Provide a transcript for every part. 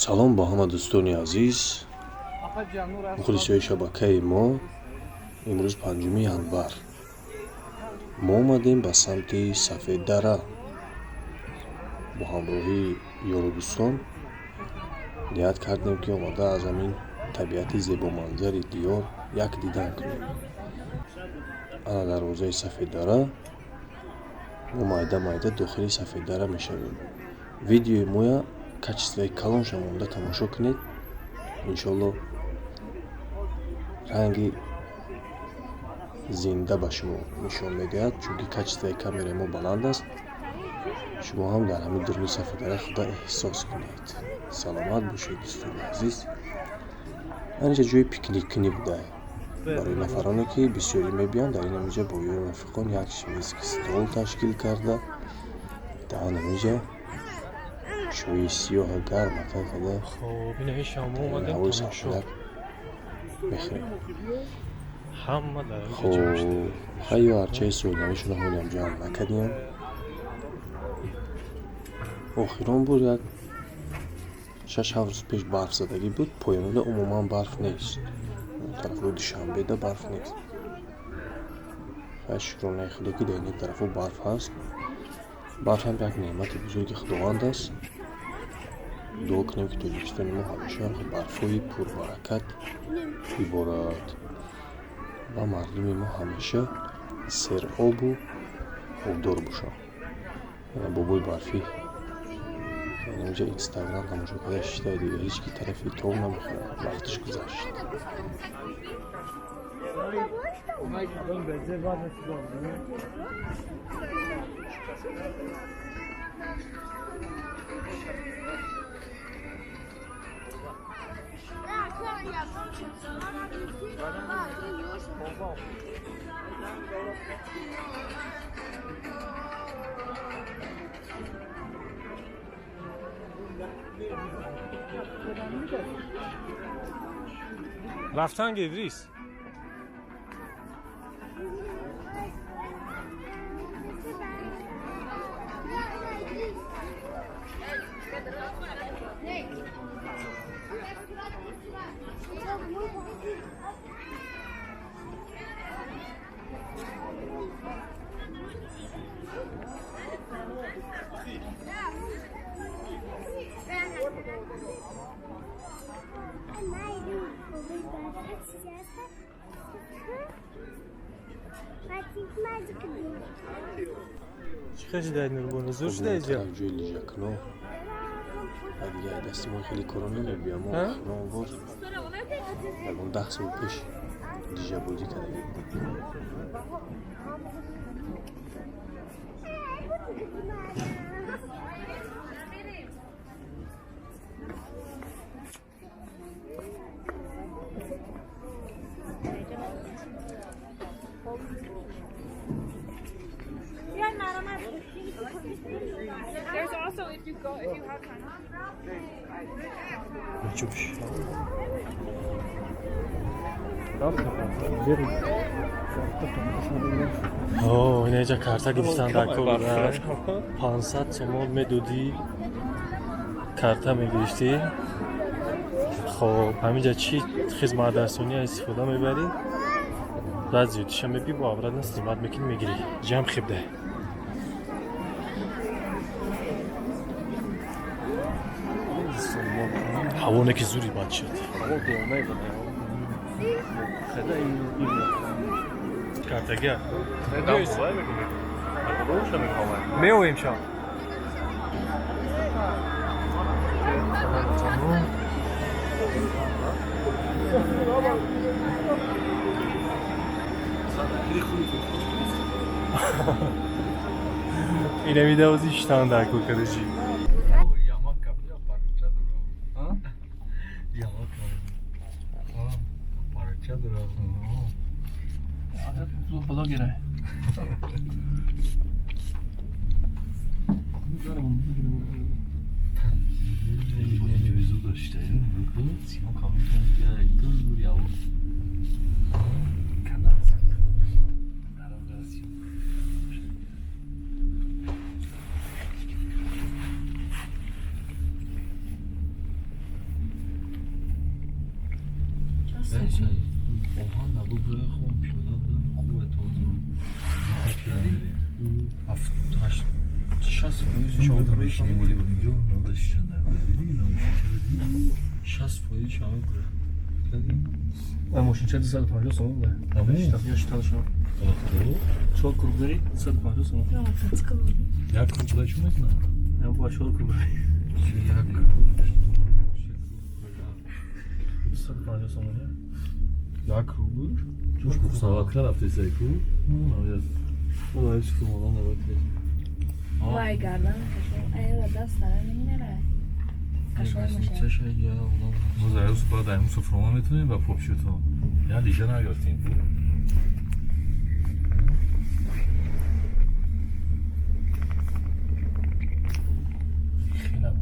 салом ба ҳама дӯстони азиз, мухлисои шабакаи мо. имрӯз 5 январ мо омадем ба самти Сафеддара бо ҳамроҳии ёру дӯстон. ният кардем ки омада аз ҳамин табиати зебоманзари диёр як дидан кунем. ана дарвозаи Сафеддара. мо майда дохили Сафеддара мешавем. видеои моя качествои калонша монда тамошо кунед. иншоалло ранги зинда ба шумо нишон медиҳад, чунки качествои камераи мо баланд аст. шумо ҳам дар ҳамин дурни Сафеддара худа эҳсос кунед. саломат бошед дӯстони азиз. анҷа ҷои пикниккунӣ будааст барои нафароне ки бисёрӣ мебиёнд. дар ин ҳаминҷа бо ёру рафиқон як мизки стол ташкил карда дар ҳаминҷа чои сиёҳа гарм када ҳавои саршабак мехӯрем. ҳайё арчаи солнавишро ҳолиам ҷамъ накардем. охирон бур як 6-7 рӯз пеш барфзадагӣ буд. поёнида умуман барф нест. тарафҳои душанбеда барф нест. шукронаи худо ки дар ин тарафҳо барф ҳаст. барф ҳам як неъмати бузурги худованд аст. дуо кунем ки тоҷикистони мо ҳамеша барфҳои пурбаракат иборад ва мардуми мо ҳамеша серобу обдор бошанд. бобои барфӣ инҷа инстаграм тамошо карда шиштаи дига ҳеч ки тарафи тов намехӯрад. вақтиш гузашт. رفتن گدریس چه داری نوربون زور شده اینجا؟ جوی لیژاکنو دیگه دستی ما خیلی کرونا نمیبیم. ما خیلی بود اون 10 سال پیش دیجا بودی کردیم. There's also if you have time. این اینجا کارتا گرفتن در کل 500 سومال میدودی کارتا میگیشتی. خب همینجا چی خدمات رسانی استفاده میبری؟ بعد زیادش هم بی با آورد نستیمات میکنی میگیری جمع خیب ده. هوا نکی زوری باد شد. کارتاگیر. میویم شام. اینه میده وزیش تان در کوکرجی. بالا گیره. Yüzü de işte ya. Siyah kamışın ya kız ya. Kanal. Kanalizasyon. واقعا نبود بره خون پیاده بودم خوبه تازه هفت هشت 60 فایز شما بشینیم بودی بود اینجا نادشی چند در بودی نادشی 60 فایز شما بره ماشین چه 250 سوم بوده یا شتان شما چهار کروب داری 250 سوم یک کروب داری چون میتونم هم با چهار کروب داری 250 سوم یک کروب چوش مسابقه رفتی سیکو اون هایش که مادان نباید وای گردن کشم ایو دست داره نمیره کشم میشه چه یا ما زایوس با دائم سفره میتونیم و پاپ شوتو یا لیژه نگرفتیم خیلی هم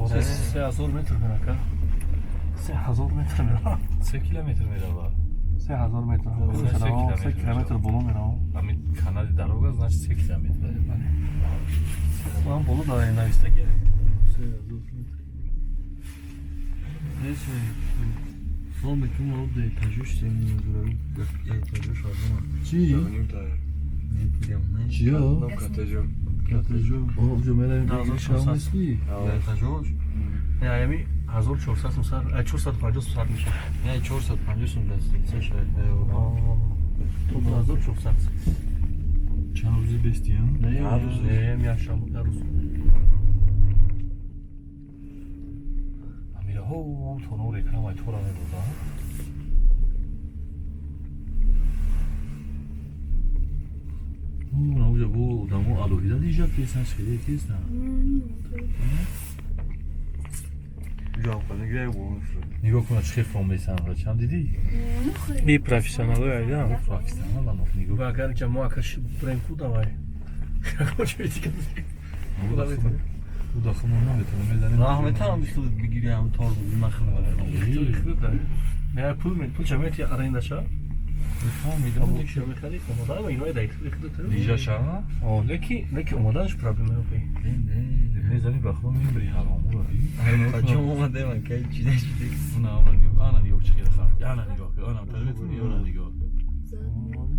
نمیرفته 3000 متر میره که 3000 متر میره 3 کیلومتر میره با 3000 متر 3 کیلومتر بالا میره همین کانال دروغ значит 3 کیلومتر بله من بالا داره نوشته که 3000 Neyse, son mekan oldu da etajüş senin duralım. Etajüş aldı mı? Çi? Ne diyeyim ne? Çi ya? Katajım. Katajım. O cümle Nazım şahım ismi. Etajüş. Yani 1400 مسر 450 ساعت میشه. Ne 450 دست چه شاید. تو 1400. چند روزی بستیم؟ هر روز میاشم هر روز. میره هو تو نور کنم ای تو را میبودا. اون اوجا بو دمو الوهیدا دیجا پیسن خیلی کیستن. جواب نگیره بود. نگاه کن چه فرم بیسن را چند دیدی؟ بی پروفسیونال ایدم. پروفسیونال لا نگاه. و اگر که ما کاش برنکو داوای. کاش بیتی او داخل من نمیتونم میذارم. نه میتونم بخواد بگیرم تا رو مخنم. نه پول جمعیتی آرنده شد. میفهمیدم دیگه شو میخری اومدن و اینو دایت بخواد. دیجا شما؟ لکی اومدنش پرابلم نبود. نه میذاری بخوام میبری حرام رو. Хочу اومده من که چی نشدی اون آنا نگاه چه خراب. یا نه نگاه کن. آنا تلویزیون یا نه نگاه کن.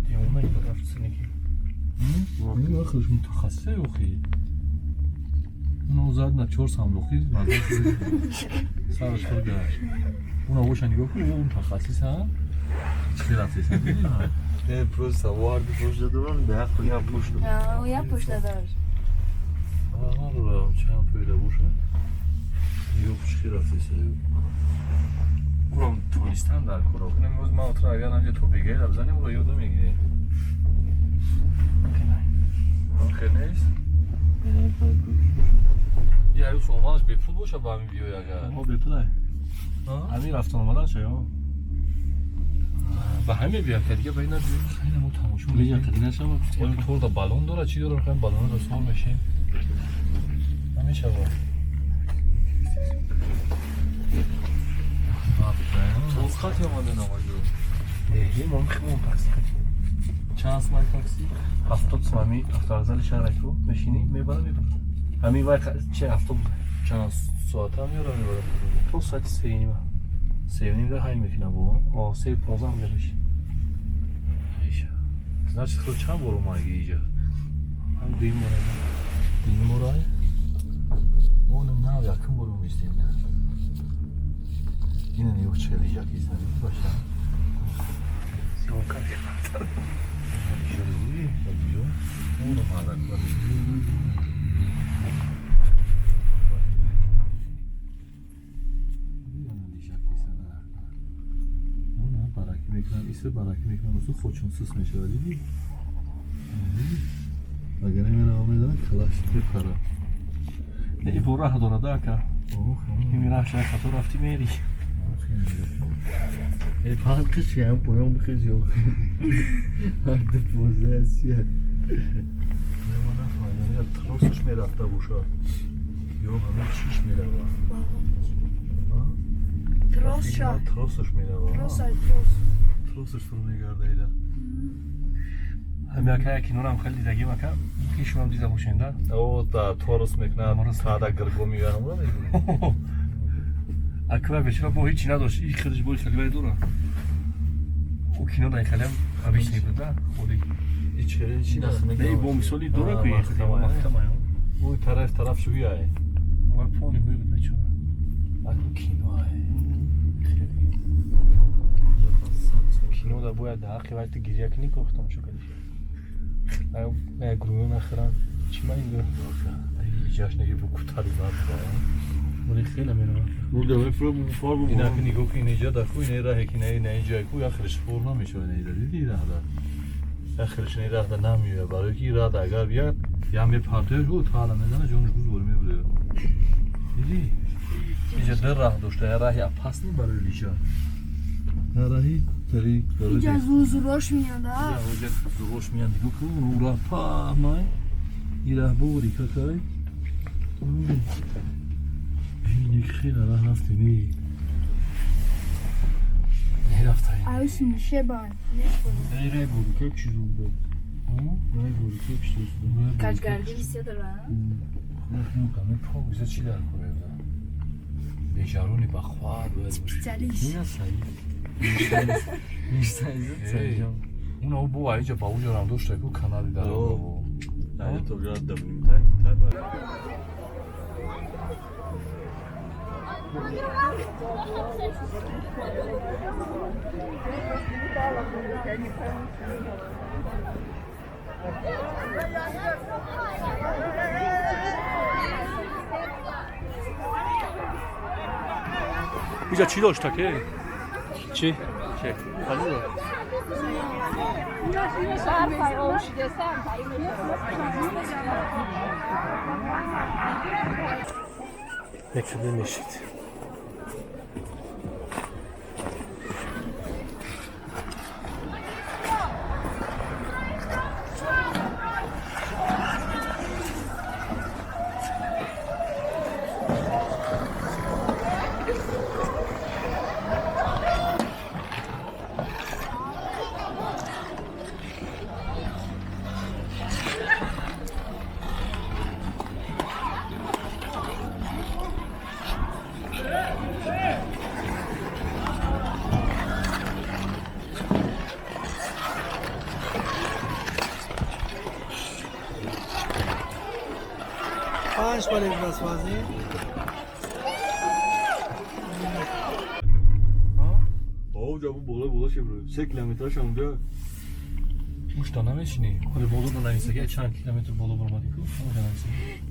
دیوونه رفت سنگی. این آخرش متخصصه اوخی. اونو زد نه 4 صندوقی مزه سرش خود گشت. اونو وش نگاه کن اون متخصص هم. چی رفتی سنگی؟ نه پروسا وارد پشت دادم ده خو یا پشت او یا پشت دار آها رو چند پیدا باشه. نگاه چی رفتی سنگی؟ اونم توریستان در کارا کنم امروز ما اتر اگر نمیشه تو بگی در بزنیم رو یادم میگیری. خیلی نیست. یه روز اومدنش به پول باشه با همین بیای اگر ما به پول همین رفتن اومدن شه ها به همین بیان که دیگه بین ندید خیلی ما تماشا میگه میکنیم. که نشم این طور دا بالون داره چی داره خیلی بالون رو سوار بشیم همیشه با توسخط اومده نماجو نه ما میخوام پس چند اسمای تاکسی 70 سامی 70 شهر تو میشینی میبرم همین وقت چه 70 چند ساعت هم میاره میباره تو ساعت 3:30 ده های میکنه با 3:15 هم بشی ایشه значит خود چند برو مایگی اینجا هم دیم مورای اونم نه یکم برو میستیم نه اینه نیو چلی یکی زنید باشه سیون کاری شروعی بگیو اونو مالک بگیو میکنم ایسه برکی میکنم اصلا خودشون سوس میشه دیدی اگر نمیره آمیدن کلاش بپره نه برو راه داره داکا این میره شاید خطور رفتی میری ای پالکش هم پویام بخیز یو هرده پوزه اسیه من نفهمیدم یا تراسش میرفته بوشه یا همه چیش میره تراس شا تراسش میره تراس تراسش فرو میگرده ایده همه که یکی نورم خیلی دیدگی مکم کیشو هم دیده باشنده او تا ترس میکنه تا دا گرگو میگرم аква вечера бо ҳеҷ чӣ надошт. Ин хелиш бои хеле вай дура. О кино дай хеле обичный буд, да? Ходи. Ҳеҷ хеле чӣ нахне. Ей бо мисоли дура ки махтама. Ой тараф шуи ай. Ой пони ҳуй буд бечора. Аку кино ай. Кино да бояд дар ҳаққи вақти гирия кунӣ ки вақтам шо кадиш. Ай гурӯё нахӯрам. Чӣ ман ин дурам? Ҷашнеги бу кутари бад. Вале хеле меравад. Ну давай пробуй фарбу. Ина ки нигоҳ кун инҷа да ку ина раҳе ки на ин ҷай ку ахириш фор намешавад ина диди раҳда. Ахириш ин раҳда намеояд барои ки раҳда агар бияд я мепартояш ӯ таъла мезана ҷониш гузбор мебурад. Диди? Инҷа дар раҳ дошта я раҳи апасни барои лиша. На раҳи тариқ барои اینجا زوزوراش میاد ها ҷа зурош мияд дигу ку ӯ раҳ паҳмай ин раҳ бори какай. Ин хеле раҳ рафтини. Нерафтаем. عروس میشه بان Ай рай буду, как чизу был. Рай буду, как чизу был. کچگردی بیسته داره Каме погиза чӣ дар кореда? Бежарони бахвар Специалист Меня саид. Не саид, саид. Уна бо аиҷа ба уҷарам дошта ку канали дар. Ай то град давним. Иҷа чӣ дошта ке? Чӣ? Яке бимешид. پنج بالای بس بازی Оуҷа бу бола шебро. 3 километраш онҷа. Мушта намешинӣ. Ходи боло бонависаги чанд километр боло бормадӣ ку?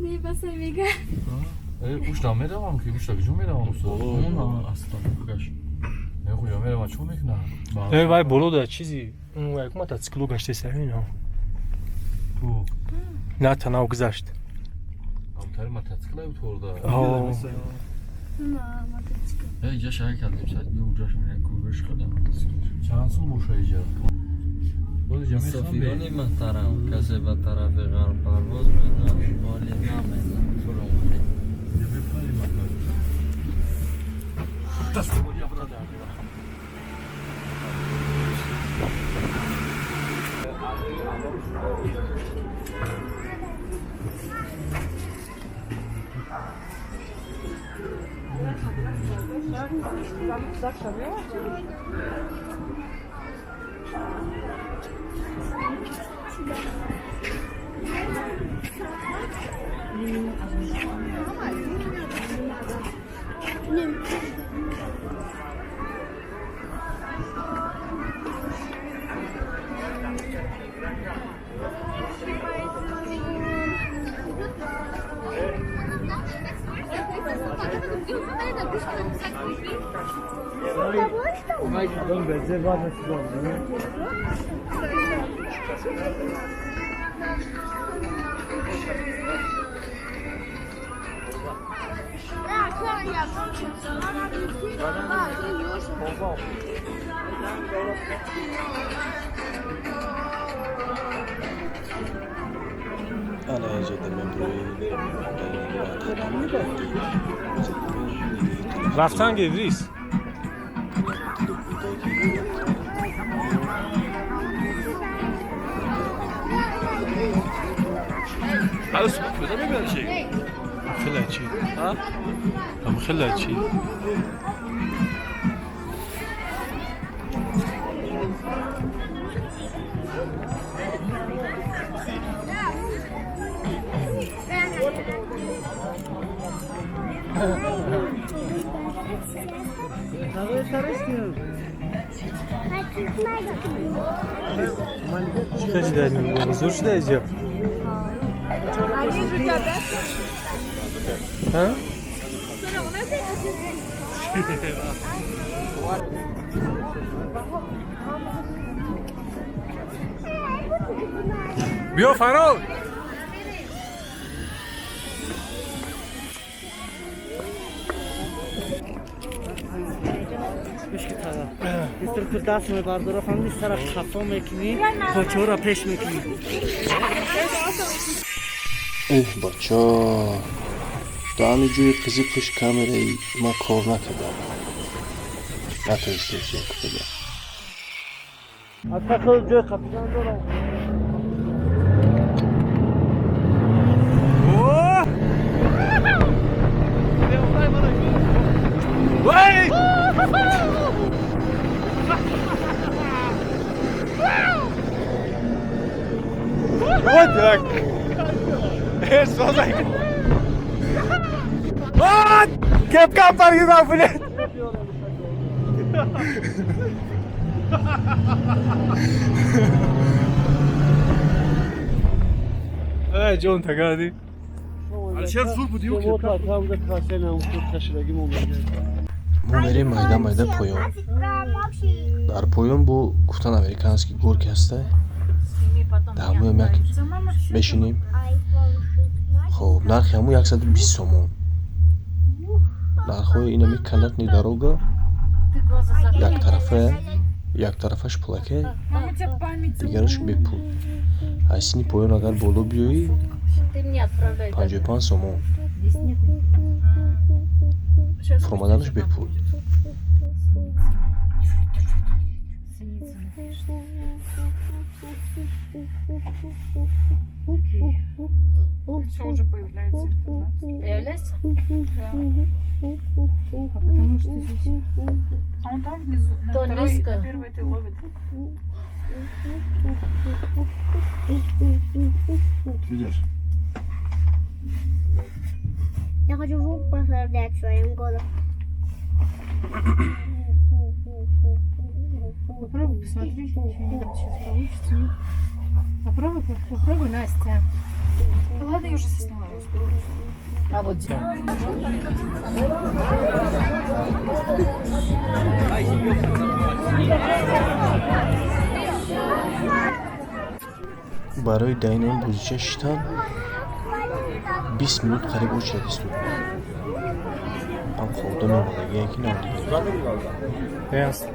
نه بسه میگه Мушта меравам ки мушта киҷо меравам Боло. устод. Астан гаш. Мехӯ я меравам чӣ мекунам? Эй, вай боло да чизи. Вай ку мотоцикло гаштеса ино. Ку. На танав гузашт. Амтари мотоцикла торда. Оо. نه мотоцикл Эй, ҷа шаҳр кардем сад. Бё уҷа шаҳр курбаш хадам. Чанд сум боша иҷа? Боди ҷа мехам бе. مسافران محترم کسی به طرف غرب پرواز میدن مالی نمیدن فرو أنا جد من بروي رفتن ادریس Alles gut, da bin ich. خیلی چی؟ ها؟ هم خیلی چی؟ چه چی داری میگه؟ بزرگ شده اینجا؟ ها؟ بیا فراد مشکی طرف اینطور که دست میبرداره فهمی طرف خفا میکنی پاچه را پیش میکنی بچه در همینجوری قیزی پشت کامره ای ما کار نکردم نتونستیم زیاد بگم حتی خود جای خفیدن دارم كيف كان فريق فلان ايه جون تقادي علشان زور بودیو که تا بوده کاسه نموشت خشرگی مومنه ما میریم майда پویان در پویان бу гуфтан американский горки ҳасте дар ҳамоям як мешинем хоб нархи ҳамо 120 сомон нархҳои инами канатни дорога як тарафаш пулаке дигараш бепул ҳайсини поён агар боло биёӣ 55 сомон фурмаданаш бепул Что уже появляется интернет? Появляется? Да. Потому что здесь... А он там внизу, на То второй, низко. на первой ты ловит. Я хочу звук посмотреть своим годом. Попробуй посмотри, что сейчас получится. Попробуй, Настя. Да ладно, я уже сняла. А вот здесь. барои дайнаи бузича шитан 20 минут қариб очередь истод ам ховда мемадаги яки навдид Ясно.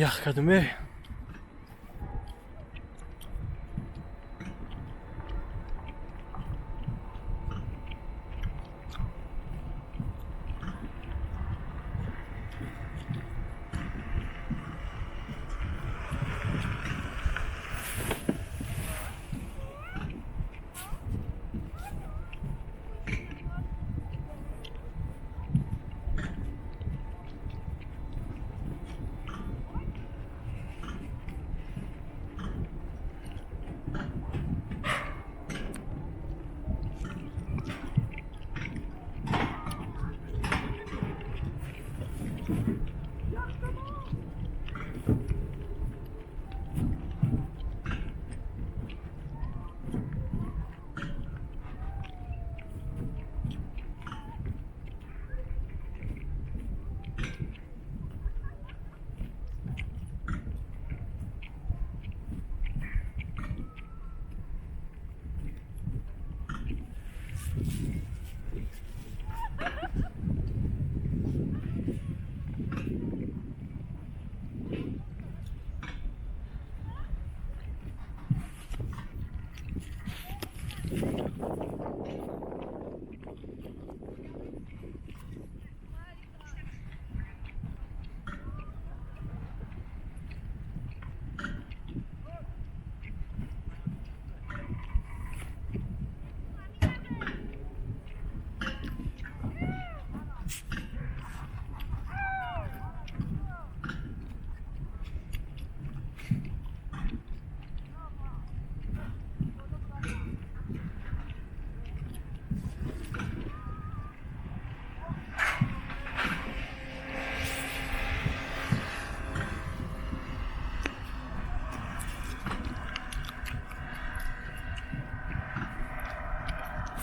Ях кадуме.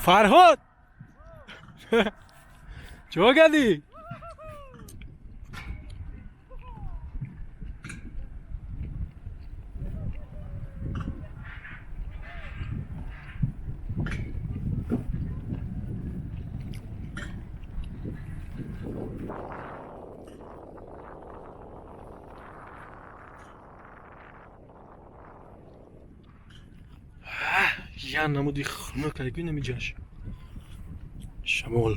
فرهاد چه کردی؟ Я намуди хнука гүн нэмижаш. Шамол.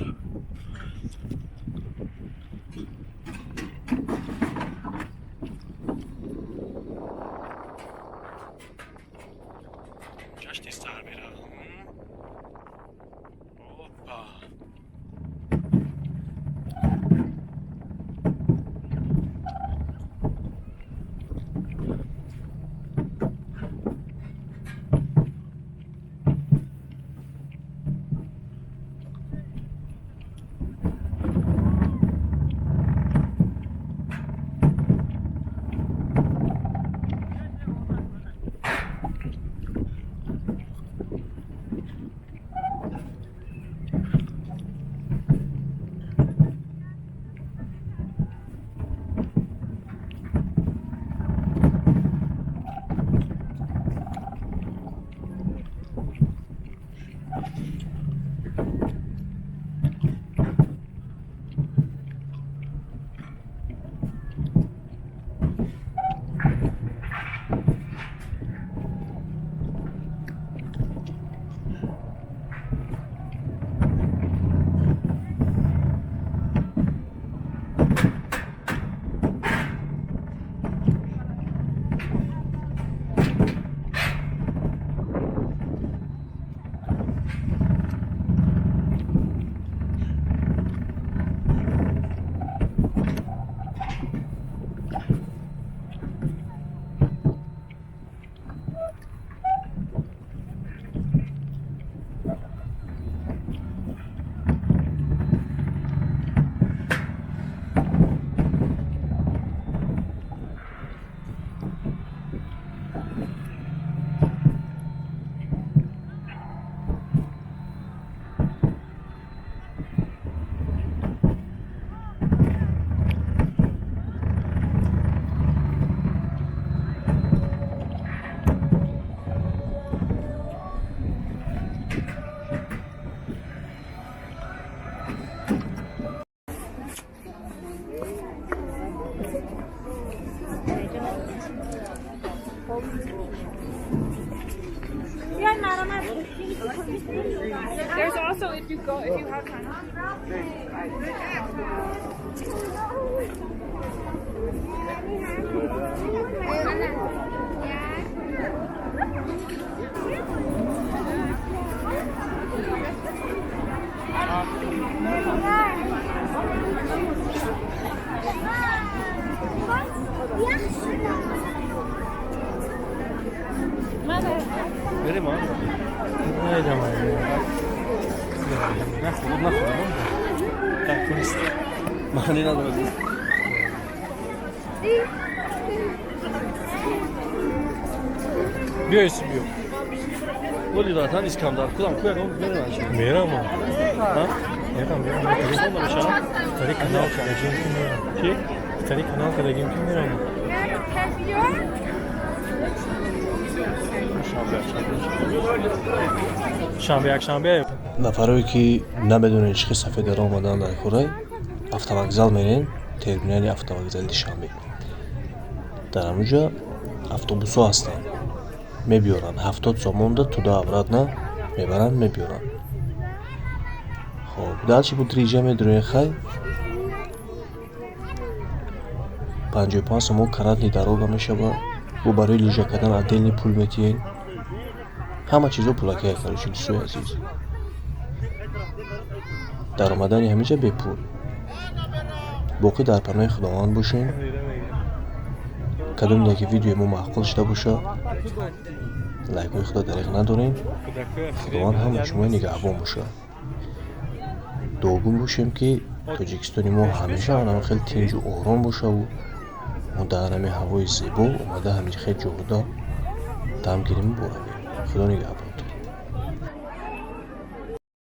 Жашти стар мира. Опа. There's also, if you have time. بریم ها نه جمعه نخورم tak نیست معنی نداره بیا ایسی بیا ولی راحت هم ایسکم دار کدام کوی اون میرم میرم ها میرم تاری کانال کردیم که میرم چی؟ تاری کانال کردیم که میرم شنبه یک شنبه нафарое ки намедонед чӣ сафедаро омадан дар кӯрай автовокзал мерен терминали автовокзали душанбе дар ҳамуҷа автобусҳо ҳастанд мебиёранд 70 сомонда туда обратно мебаранд мебиёранд. хоб далчи буд реҷа медурем хай 55 сомон каратли дорога мешавад. бу барои лижа кардан отдельный пул метиҳен. ҳама чизо пулакая короче дӯстои азиз. даромадани ҳамиҷа бепул. боқӣ дар паноҳи худованд бошем. кадомиде ки видеои мо маъқул шуда бошад лайкҳои худо дариқ надорем. худованд ҳамаи шумо нигаҳбон бошад. дуогум бошем ки тоҷикистони мо ҳамеша анаме хеле тинҷу ором бошаву мо дар анаме ҳавои зебо омада ҳамин хел ҷовуда дам гирем боравем. худо нигаҳбон.